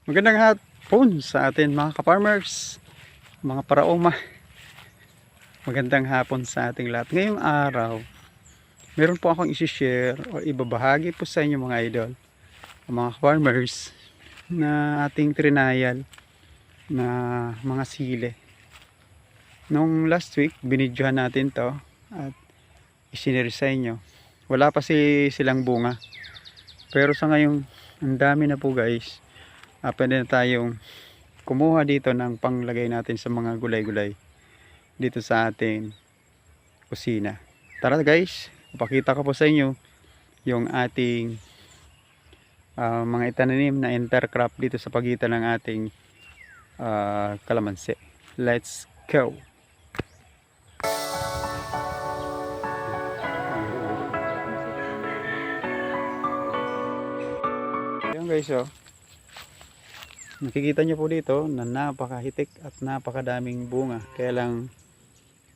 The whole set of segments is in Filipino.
Magandang hapon sa atin mga ka-farmers, mga paraoma. Magandang hapon sa ating lahat. Ngayong araw, meron po akong isi-share o ibabahagi po sa inyo mga idol, mga farmers, na ating trinayal na mga sili. Nung last week, binidyohan natin to at isinire sa inyo. Wala pa silang bunga. Pero sa ngayon, ang dami na po guys. Pwede na tayong kumuha dito ng panglagay natin sa mga gulay-gulay dito sa ating kusina. Tara guys, ipakita ko po sa inyo yung ating mga itananim na intercrop dito sa pagitan ng ating kalamansi. Let's go! Ayan guys, oh. Nakikita nyo po dito na napakahitik at napakadaming bunga. Kaya lang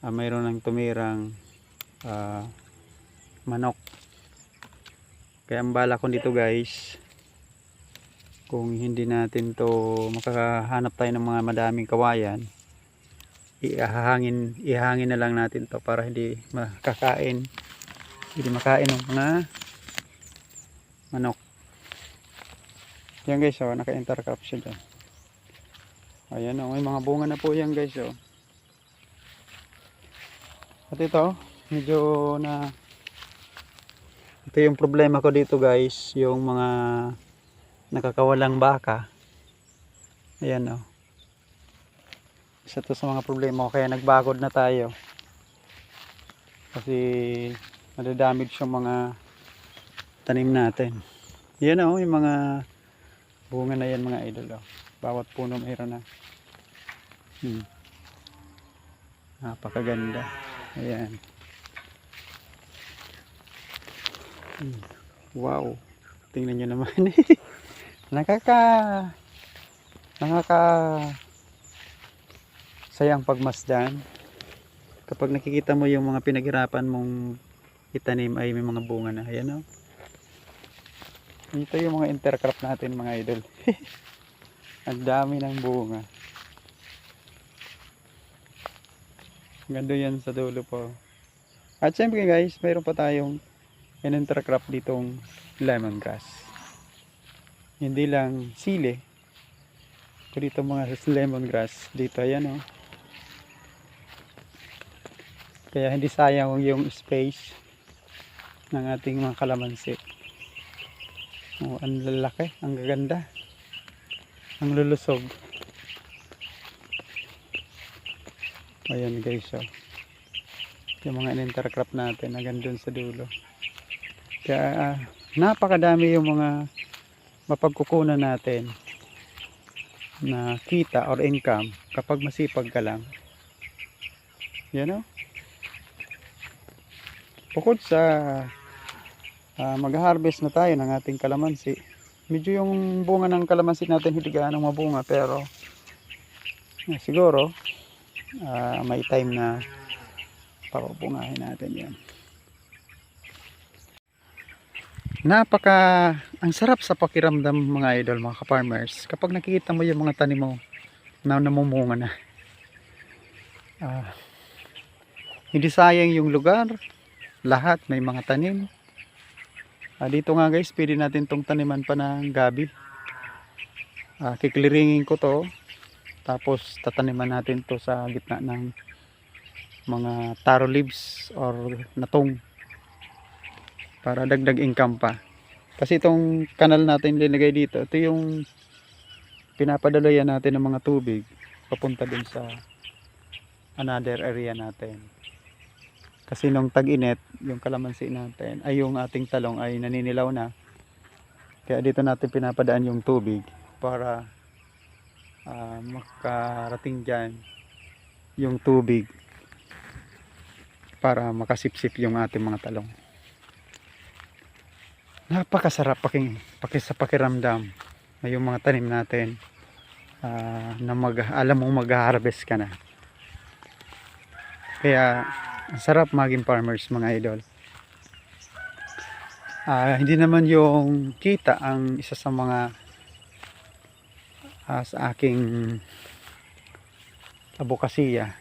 mayroon ng tumirang manok. Kaya ang bala ko dito guys, kung hindi natin to makakahanap tayo ng mga madaming kawayan, ihangin na lang natin to para hindi makain ng mga manok. Yan guys, oh, naka-intercrop siya dyan. Ayan, oh, may mga bunga na po yan guys, oh. At ito, medyo na ito yung problema ko dito guys, yung mga nakakawalang baka. Ayan, oh. Isa to sa mga problema ko, kaya nagbakod na tayo. Kasi nadadamage yung mga tanim natin. Yan, oh, yung mga bunga na yan mga idol, oh. Bawat puno mayroon na. Napakaganda. Ayan. Wow. Tingnan nyo naman. nakaka sayang pagmasdan kapag nakikita mo yung mga pinaghirapan mong itanim ay may mga bunga na. Ayan, oh. Ito yung mga intercrop natin mga idol. Ang dami ng bunga. Ganda yan sa dulo po. At syempre guys, mayroon pa tayong intercrop ditong lemongrass. Hindi lang sili. Dito mga lemongrass. Dito yan, oh. Kaya hindi sayang yung space ng ating mga kalamansi. Oh, ang lalaki, ang gaganda, ang lulusog. Ayan guys, oh. Yung mga intercrop natin hanggang dun sa dulo. Kaya napakadami yung mga mapagkukunan natin na kita or income kapag masipag ka lang. Yan, oh. Bukod sa mag-harvest na tayo ng ating kalamansi, medyo yung bunga ng kalamansi natin hindi gaano mabunga, pero siguro may time na papabungahin natin yan. Ang sarap sa pakiramdam mga idol, mga ka-farmers, kapag nakikita mo yung mga tanim mo na namumunga na. Hindi sayang yung lugar, lahat may mga tanim. Dito nga guys, pwede natin tong taniman pa ng gabi. Kikliringin ko to, tapos tataniman natin to sa gitna ng mga taro leaves or natong, para dagdag income pa. Kasi itong kanal natin linagay dito, ito yung pinapadalayan natin ng mga tubig papunta dun sa another area natin. Kasi nung tag-init, yung kalamansi natin, ay yung ating talong ay naninilaw na. Kaya dito natin pinapadaan yung tubig para makarating dyan yung tubig para makasipsip yung ating mga talong. Napakasarap sa pakiramdam na yung mga tanim natin na alam mong mag-harvest ka na. Kaya ang sarap maging farmers mga idol. Hindi naman yung kita ang isa sa mga sa aking abokasiya.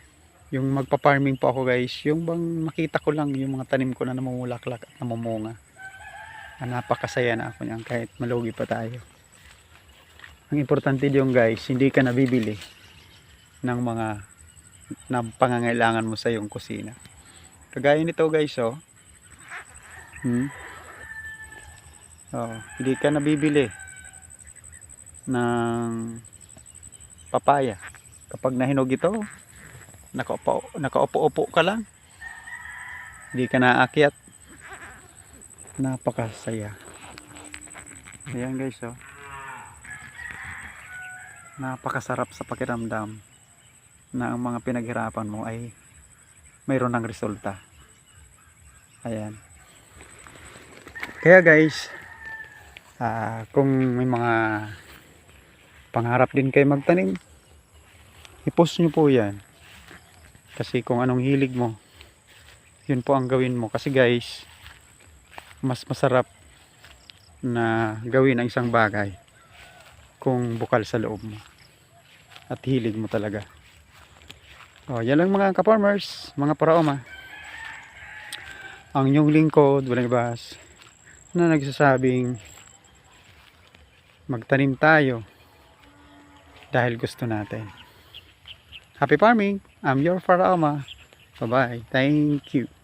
Yung magpa-farming po ako guys, yung bang makita ko lang yung mga tanim ko na namumulaklak at namumunga. Napakasaya na ako niyan kahit malugi pa tayo. Ang importante yung guys, hindi ka nabibili ng mga na pangangailangan mo sa iyong kusina. Kagaya nito guys, oh. Hindi ka nabibili ng papaya. Kapag nahinog ito, nakaupo-upo ka lang. Hindi ka naakyat. Napakasaya. Ayan guys, oh. Napakasarap sa pakiramdam na ang mga pinaghirapan mo ay mayroon ng resulta. Ayan. Kaya guys, kung may mga pangarap din kayo magtanim, i-post nyo po yan. Kasi kung anong hilig mo, yun po ang gawin mo. Kasi guys, mas masarap na gawin ang isang bagay kung bukal sa loob mo at hilig mo talaga. Yan lang mga ka-farmers, mga paraoma. Ang inyong lingkod, walang ibas, na nagsasabing magtanim tayo dahil gusto natin. Happy farming! I'm your paraoma. Bye bye. Thank you.